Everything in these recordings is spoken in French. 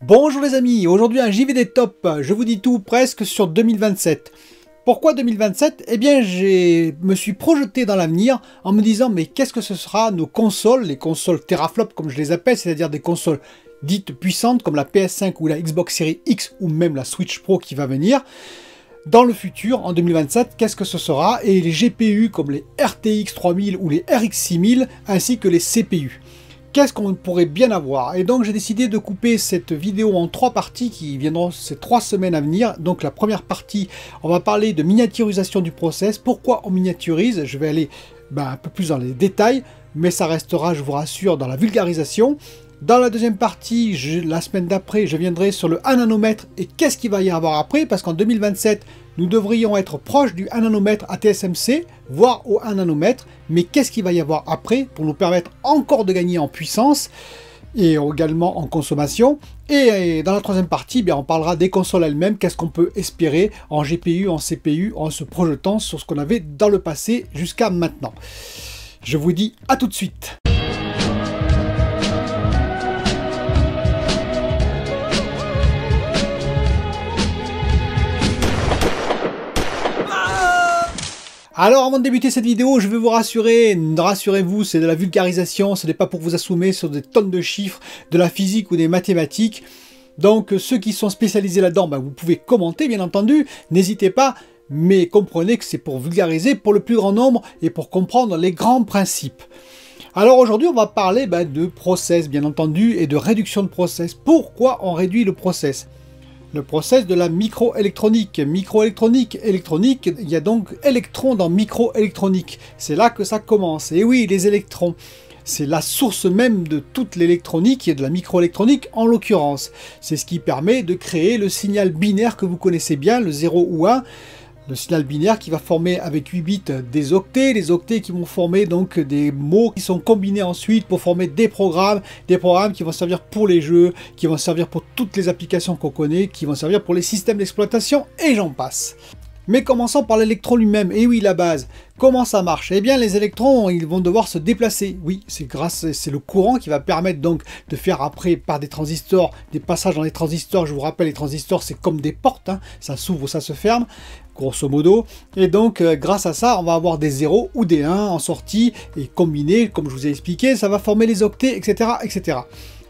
Bonjour les amis, aujourd'hui un JVD top, je vous dis tout presque sur 2027. Pourquoi 2027? Eh bien je me suis projeté dans l'avenir en me disant mais qu'est-ce que ce sera nos consoles, les consoles teraflop comme je les appelle, c'est-à-dire des consoles dites puissantes comme la PS5 ou la Xbox Series X ou même la Switch Pro qui va venir. Dans le futur, en 2027, qu'est-ce que ce sera? Et les GPU comme les RTX 3000 ou les RX 6000 ainsi que les CPU. Qu'est-ce qu'on pourrait bien avoir? Et donc j'ai décidé de couper cette vidéo en 3 parties qui viendront ces 3 semaines à venir. Donc la première partie, on va parler de miniaturisation du process. Pourquoi on miniaturise? Je vais aller un peu plus dans les détails, mais ça restera, je vous rassure, dans la vulgarisation. Dans la deuxième partie, la semaine d'après, je viendrai sur le 1 nanomètre et qu'est-ce qu'il va y avoir après, parce qu'en 2027, nous devrions être proche du 1 nanomètre à TSMC, voire au 1 nanomètre, mais qu'est-ce qu'il va y avoir après pour nous permettre encore de gagner en puissance et également en consommation. Et dans la troisième partie, on parlera des consoles elles-mêmes, qu'est-ce qu'on peut espérer en GPU, en CPU, en se projetant sur ce qu'on avait dans le passé jusqu'à maintenant. Je vous dis à tout de suite. Alors avant de débuter cette vidéo, je vais vous rassurer, rassurez-vous, c'est de la vulgarisation, ce n'est pas pour vous assommer sur des tonnes de chiffres, de la physique ou des mathématiques. Donc ceux qui sont spécialisés là-dedans, vous pouvez commenter bien entendu, n'hésitez pas, mais comprenez que c'est pour vulgariser pour le plus grand nombre et pour comprendre les grands principes. Alors aujourd'hui on va parler de process bien entendu et de réduction de process. Pourquoi on réduit le process ? Le process de la microélectronique. Microélectronique, électronique, il y a donc électrons dans microélectronique. C'est là que ça commence. Et oui, les électrons, c'est la source même de toute l'électronique et de la microélectronique en l'occurrence. C'est ce qui permet de créer le signal binaire que vous connaissez bien, le 0 ou 1. Le signal binaire qui va former avec 8 bits des octets, les octets qui vont former donc des mots qui sont combinés ensuite pour former des programmes qui vont servir pour les jeux, qui vont servir pour toutes les applications qu'on connaît, qui vont servir pour les systèmes d'exploitation et j'en passe. Mais commençons par l'électron lui-même, et oui la base, comment ça marche? Eh bien les électrons, ils vont devoir se déplacer, oui, c'est le courant qui va permettre donc de faire après par des transistors, des passages dans les transistors. Je vous rappelle, les transistors c'est comme des portes, ça s'ouvre ou ça se ferme, grosso modo, et donc grâce à ça on va avoir des 0 ou des 1 en sortie, et combinés, comme je vous ai expliqué, ça va former les octets, etc. etc.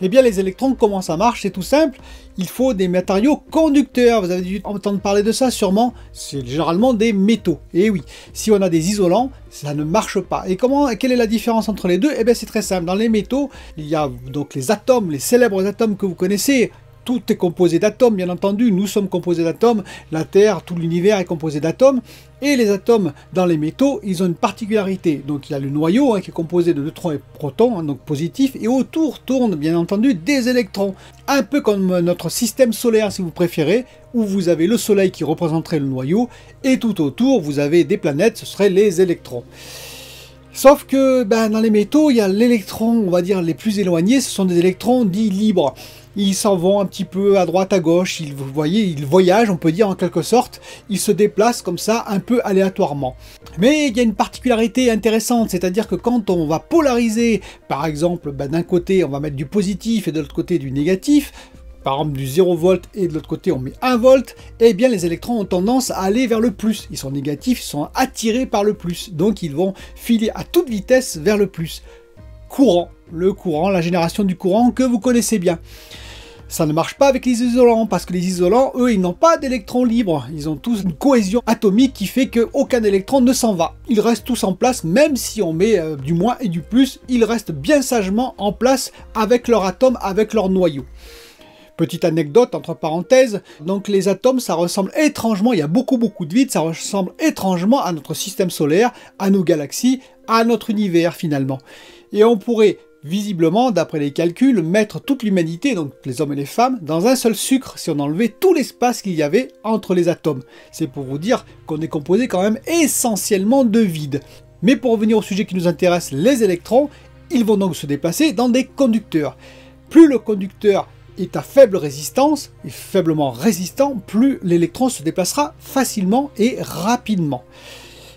Eh bien les électrons, comment ça marche? C'est tout simple, il faut des matériaux conducteurs, vous avez dû entendre parler de ça sûrement, c'est généralement des métaux. Et oui, si on a des isolants, ça ne marche pas. Et quelle est la différence entre les deux? Eh bien c'est très simple, dans les métaux, il y a donc les atomes, les célèbres atomes que vous connaissez. Tout est composé d'atomes, bien entendu, nous sommes composés d'atomes, la Terre, tout l'univers est composé d'atomes, et les atomes dans les métaux, ils ont une particularité. Donc il y a le noyau qui est composé de neutrons et protons, donc positifs, et autour tournent bien entendu des électrons. Un peu comme notre système solaire si vous préférez, où vous avez le soleil qui représenterait le noyau, et tout autour vous avez des planètes, ce seraient les électrons. Sauf que dans les métaux, il y a l'électron, on va dire les plus éloignés, ce sont des électrons dits libres. Ils s'en vont un petit peu à droite, à gauche, vous voyez, ils voyagent, on peut dire en quelque sorte, ils se déplacent comme ça, un peu aléatoirement. Mais il y a une particularité intéressante, c'est-à-dire que quand on va polariser, par exemple, d'un côté on va mettre du positif et de l'autre côté du négatif, par exemple du 0 volt et de l'autre côté on met 1 volt, eh bien les électrons ont tendance à aller vers le plus. Ils sont négatifs, ils sont attirés par le plus, donc ils vont filer à toute vitesse vers le plus. Courant, le courant, la génération du courant que vous connaissez bien. Ça ne marche pas avec les isolants, parce que les isolants, eux, ils n'ont pas d'électrons libres. Ils ont tous une cohésion atomique qui fait qu'aucun électron ne s'en va. Ils restent tous en place, même si on met du moins et du plus, ils restent bien sagement en place avec leur atome, avec leur noyau. Petite anecdote entre parenthèses, donc les atomes, ça ressemble étrangement, il y a beaucoup de vide, ça ressemble étrangement à notre système solaire, à nos galaxies, à notre univers finalement. Et on pourrait visiblement, d'après les calculs, mettre toute l'humanité, donc les hommes et les femmes, dans un seul sucre si on enlevait tout l'espace qu'il y avait entre les atomes. C'est pour vous dire qu'on est composé quand même essentiellement de vide. Mais pour revenir au sujet qui nous intéresse, les électrons, ils vont donc se déplacer dans des conducteurs. Plus le conducteur est à faible résistance, et faiblement résistant, plus l'électron se déplacera facilement et rapidement.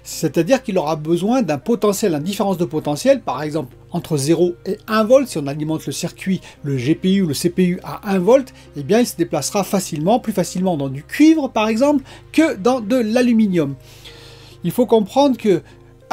C'est-à-dire qu'il aura besoin d'un potentiel, une différence de potentiel, par exemple entre 0 et 1 volt, si on alimente le circuit, le GPU ou le CPU à 1 volt, eh bien il se déplacera facilement, plus facilement dans du cuivre par exemple, que dans de l'aluminium. Il faut comprendre que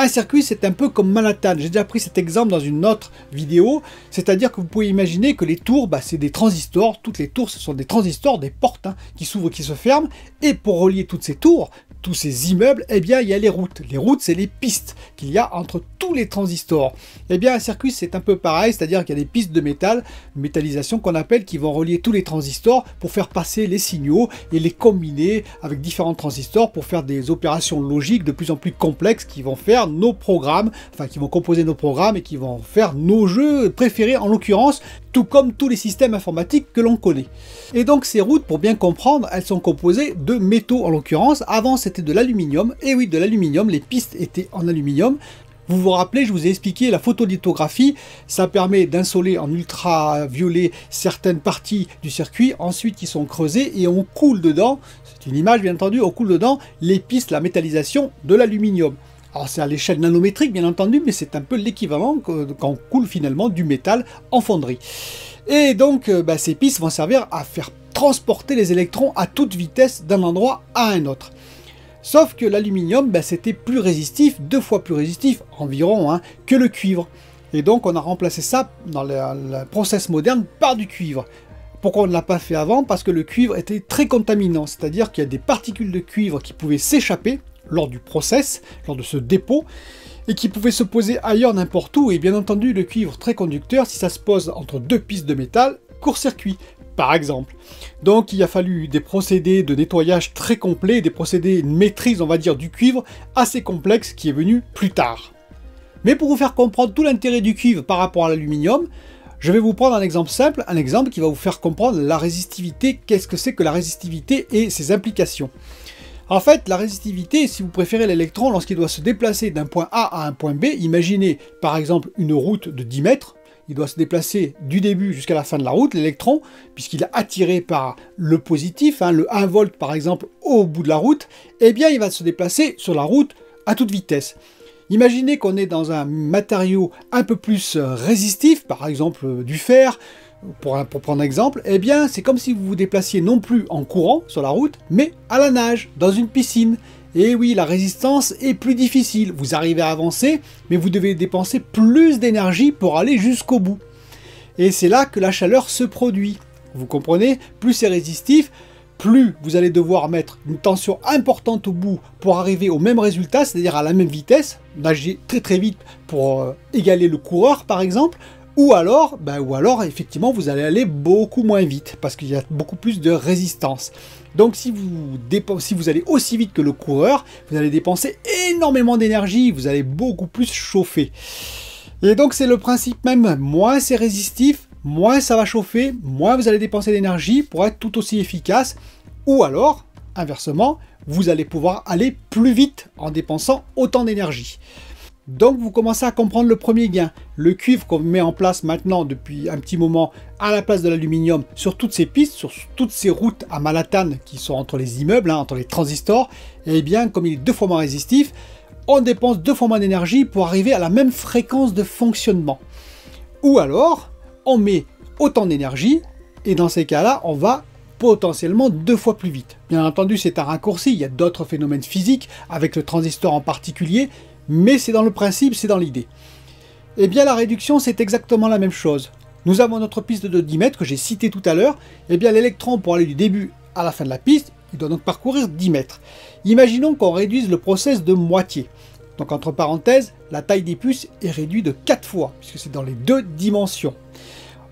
un circuit, c'est un peu comme Manhattan. J'ai déjà pris cet exemple dans une autre vidéo. C'est-à-dire que vous pouvez imaginer que les tours, c'est des transistors. Toutes les tours, ce sont des transistors, des portes qui s'ouvrent, qui se ferment. Et pour relier toutes ces tours, tous ces immeubles, eh bien, il y a les routes. Les routes, c'est les pistes qu'il y a entre tous les transistors. Eh bien, un circuit, c'est un peu pareil. C'est-à-dire qu'il y a des pistes de métal, métallisation qu'on appelle, qui vont relier tous les transistors pour faire passer les signaux et les combiner avec différents transistors pour faire des opérations logiques de plus en plus complexes qui vont faire nos programmes, enfin qui vont composer nos programmes et qui vont faire nos jeux préférés en l'occurrence, tout comme tous les systèmes informatiques que l'on connaît. Et donc ces routes, pour bien comprendre, elles sont composées de métaux en l'occurrence. Avant c'était de l'aluminium, et oui, de l'aluminium, les pistes étaient en aluminium. Vous vous rappelez, je vous ai expliqué la photolithographie, ça permet d'insoler en ultraviolet certaines parties du circuit, ensuite ils sont creusés et on coule dedans, c'est une image bien entendu, on coule dedans les pistes, la métallisation de l'aluminium. Alors c'est à l'échelle nanométrique bien entendu, mais c'est un peu l'équivalent quand on coule finalement du métal en fonderie. Et donc ces pistes vont servir à faire transporter les électrons à toute vitesse d'un endroit à un autre. Sauf que l'aluminium, c'était plus résistif, 2 fois plus résistif environ, que le cuivre. Et donc on a remplacé ça dans le process moderne par du cuivre. Pourquoi on ne l'a pas fait avant? Parce que le cuivre était très contaminant, c'est-à-dire qu'il y a des particules de cuivre qui pouvaient s'échapper lors du process, lors de ce dépôt, et qui pouvaient se poser ailleurs n'importe où. Et bien entendu, le cuivre très conducteur, si ça se pose entre 2 pistes de métal, court-circuit, par exemple. Donc il a fallu des procédés de nettoyage très complets, des procédés de maîtrise, on va dire, du cuivre assez complexes qui est venu plus tard. Mais pour vous faire comprendre tout l'intérêt du cuivre par rapport à l'aluminium, je vais vous prendre un exemple simple, un exemple qui va vous faire comprendre la résistivité, qu'est-ce que c'est que la résistivité et ses implications. En fait, la résistivité, si vous préférez l'électron, lorsqu'il doit se déplacer d'un point A à un point B, imaginez par exemple une route de 10 mètres, il doit se déplacer du début jusqu'à la fin de la route, l'électron, puisqu'il est attiré par le positif, le 1 volt par exemple au bout de la route, eh bien il va se déplacer sur la route à toute vitesse. Imaginez qu'on est dans un matériau un peu plus résistif, par exemple du fer, pour prendre un exemple, eh bien c'est comme si vous vous déplaciez non plus en courant sur la route, mais à la nage, dans une piscine. Et oui, la résistance est plus difficile. Vous arrivez à avancer, mais vous devez dépenser plus d'énergie pour aller jusqu'au bout. Et c'est là que la chaleur se produit. Vous comprenez? Plus c'est résistif, plus vous allez devoir mettre une tension importante au bout pour arriver au même résultat, c'est-à-dire à la même vitesse, nager très très vite pour égaler le coureur par exemple, ou alors effectivement vous allez aller beaucoup moins vite parce qu'il y a beaucoup plus de résistance. Donc si vous allez aussi vite que le coureur, vous allez dépenser énormément d'énergie, vous allez beaucoup plus chauffer. Et donc c'est le principe même, moins c'est résistif, moins ça va chauffer, moins vous allez dépenser d'énergie pour être tout aussi efficace. Ou alors, inversement, vous allez pouvoir aller plus vite en dépensant autant d'énergie. Donc vous commencez à comprendre le premier gain. Le cuivre qu'on met en place maintenant depuis un petit moment à la place de l'aluminium sur toutes ces pistes, sur toutes ces routes à Manhattan qui sont entre les immeubles, entre les transistors, et bien comme il est 2 fois moins résistif, on dépense 2 fois moins d'énergie pour arriver à la même fréquence de fonctionnement. Ou alors, on met autant d'énergie et dans ces cas-là, on va potentiellement 2 fois plus vite. Bien entendu, c'est un raccourci, il y a d'autres phénomènes physiques, avec le transistor en particulier, mais c'est dans le principe, c'est dans l'idée. Eh bien la réduction c'est exactement la même chose. Nous avons notre piste de 10 mètres que j'ai citée tout à l'heure, eh bien l'électron pour aller du début à la fin de la piste, il doit donc parcourir 10 mètres. Imaginons qu'on réduise le process de moitié. Donc entre parenthèses, la taille des puces est réduite de 4 fois, puisque c'est dans les 2 dimensions.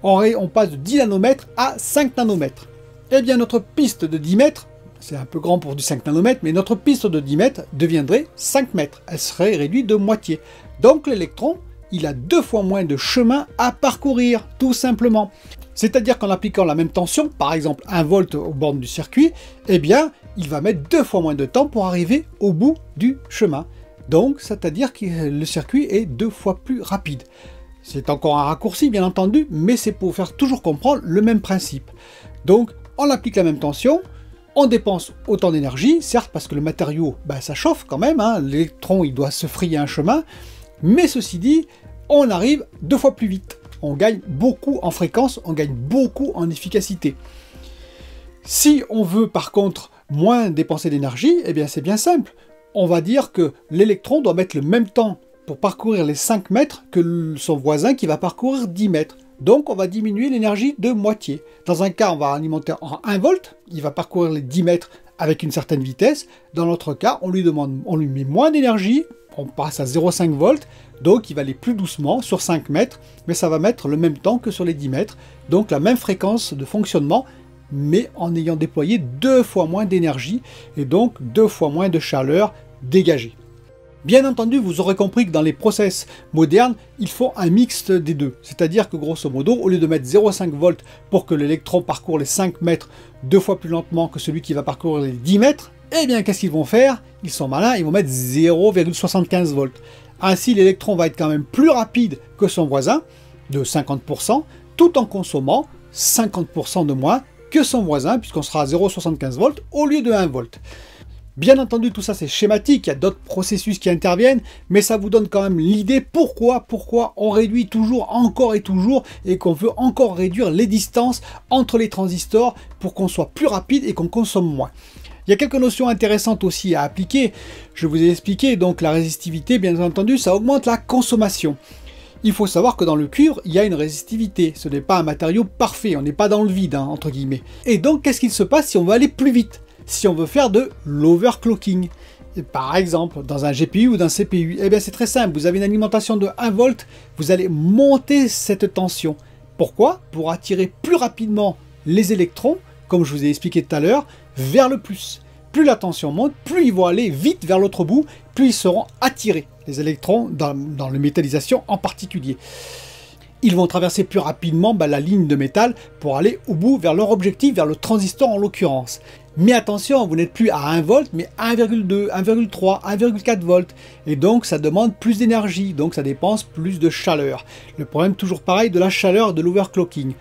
On passe de 10 nanomètres à 5 nanomètres. Eh bien notre piste de 10 mètres, c'est un peu grand pour du 5 nanomètres, mais notre piste de 10 mètres deviendrait 5 mètres. Elle serait réduite de moitié. Donc l'électron, il a 2 fois moins de chemin à parcourir, tout simplement. C'est-à-dire qu'en appliquant la même tension, par exemple 1 volt aux bornes du circuit, eh bien, il va mettre 2 fois moins de temps pour arriver au bout du chemin. Donc, c'est-à-dire que le circuit est 2 fois plus rapide. C'est encore un raccourci, bien entendu, mais c'est pour faire toujours comprendre le même principe. Donc, on applique la même tension, on dépense autant d'énergie, certes parce que le matériau, ça chauffe quand même, l'électron il doit se frayer un chemin, mais ceci dit, on arrive 2 fois plus vite. On gagne beaucoup en fréquence, on gagne beaucoup en efficacité. Si on veut par contre moins dépenser d'énergie, eh bien c'est bien simple. On va dire que l'électron doit mettre le même temps pour parcourir les 5 mètres que son voisin qui va parcourir 10 mètres. Donc on va diminuer l'énergie de moitié. Dans un cas, on va alimenter en 1 volt, il va parcourir les 10 mètres avec une certaine vitesse. Dans l'autre cas, on lui met moins d'énergie, on passe à 0,5 volts, donc il va aller plus doucement sur 5 mètres, mais ça va mettre le même temps que sur les 10 mètres. Donc la même fréquence de fonctionnement, mais en ayant déployé 2 fois moins d'énergie, et donc 2 fois moins de chaleur dégagée. Bien entendu, vous aurez compris que dans les process modernes, il faut un mixte des deux. C'est-à-dire que grosso modo, au lieu de mettre 0,5 volts pour que l'électron parcourt les 5 mètres 2 fois plus lentement que celui qui va parcourir les 10 mètres, eh bien qu'est-ce qu'ils vont faire? Ils sont malins, ils vont mettre 0,75 volts. Ainsi, l'électron va être quand même plus rapide que son voisin, de 50%, tout en consommant 50% de moins que son voisin, puisqu'on sera à 0,75 volts au lieu de 1 volt. Bien entendu, tout ça c'est schématique, il y a d'autres processus qui interviennent, mais ça vous donne quand même l'idée pourquoi on réduit toujours, encore et toujours, et qu'on veut encore réduire les distances entre les transistors pour qu'on soit plus rapide et qu'on consomme moins. Il y a quelques notions intéressantes aussi à appliquer. Je vous ai expliqué, donc la résistivité, bien entendu, ça augmente la consommation. Il faut savoir que dans le cuivre, il y a une résistivité. Ce n'est pas un matériau parfait, on n'est pas dans le vide, hein, entre guillemets. Et donc, qu'est-ce qu'il se passe si on veut aller plus vite? Si on veut faire de l'overclocking, par exemple dans un GPU ou d'un CPU, eh bien c'est très simple, vous avez une alimentation de 1 volt, vous allez monter cette tension. Pourquoi? Pour attirer plus rapidement les électrons, comme je vous ai expliqué tout à l'heure, vers le plus. Plus la tension monte, plus ils vont aller vite vers l'autre bout, plus ils seront attirés, les électrons dans la métallisation en particulier. Ils vont traverser plus rapidement la ligne de métal pour aller au bout vers leur objectif, vers le transistor en l'occurrence. Mais attention, vous n'êtes plus à 1 volt, mais 1,2, 1,3, 1,4 volts. Et donc, ça demande plus d'énergie, donc ça dépense plus de chaleur. Le problème, toujours pareil, de la chaleur de l'overclocking.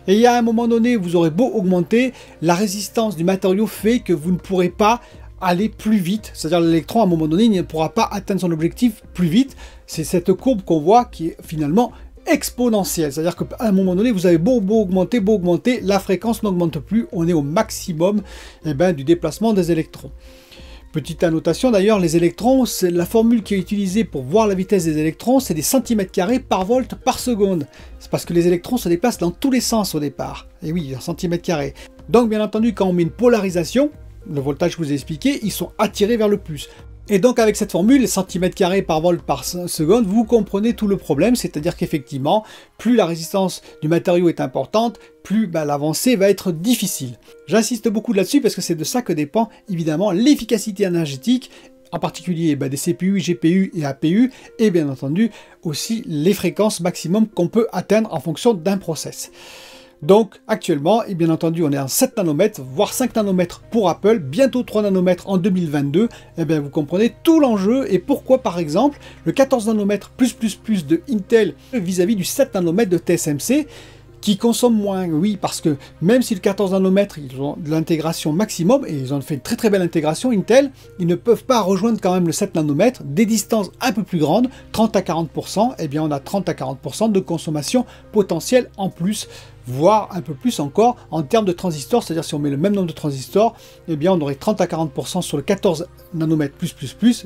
Et il y a un moment donné, vous aurez beau augmenter, la résistance du matériau fait que vous ne pourrez pas aller plus vite. C'est-à-dire l'électron, à un moment donné, il ne pourra pas atteindre son objectif plus vite. C'est cette courbe qu'on voit qui est finalement exponentielle, c'est-à-dire qu'à un moment donné, vous avez beau augmenter, la fréquence n'augmente plus, on est au maximum du déplacement des électrons. Petite annotation d'ailleurs, les électrons, c'est la formule qui est utilisée pour voir la vitesse des électrons, c'est des centimètres carrés par volt par seconde. C'est parce que les électrons se déplacent dans tous les sens au départ. Et oui, en centimètres carrés. Donc bien entendu, quand on met une polarisation, le voltage que je vous ai expliqué, ils sont attirés vers le plus. Et donc avec cette formule, les centimètres carrés par volt par seconde, vous comprenez tout le problème, c'est-à-dire qu'effectivement, plus la résistance du matériau est importante, plus l'avancée va être difficile. J'insiste beaucoup là-dessus parce que c'est de ça que dépend évidemment l'efficacité énergétique, en particulier des CPU, GPU et APU, et bien entendu aussi les fréquences maximum qu'on peut atteindre en fonction d'un process. Donc actuellement, et bien entendu, on est en 7 nanomètres, voire 5 nanomètres pour Apple, bientôt 3 nanomètres en 2022, et bien vous comprenez tout l'enjeu et pourquoi par exemple le 14 nanomètres plus de Intel vis-à-vis du 7 nanomètres de TSMC, qui consomment moins, oui, parce que même si le 14 nanomètres, ils ont de l'intégration maximum, et ils ont fait une très belle intégration, Intel, ils ne peuvent pas rejoindre quand même le 7 nanomètres, des distances un peu plus grandes, 30 à 40%, et bien on a 30 à 40% de consommation potentielle en plus, voire un peu plus encore en termes de transistors, c'est-à-dire si on met le même nombre de transistors, eh bien on aurait 30 à 40% sur le 14 nanomètres plus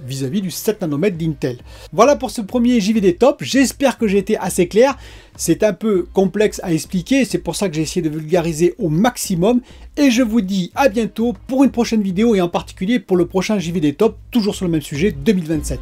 vis-à-vis du 7 nanomètres d'Intel. Voilà pour ce premier JVD Top, j'espère que j'ai été assez clair, c'est un peu complexe à expliquer, c'est pour ça que j'ai essayé de vulgariser au maximum, et je vous dis à bientôt pour une prochaine vidéo, et en particulier pour le prochain JVD Top, toujours sur le même sujet, 2027.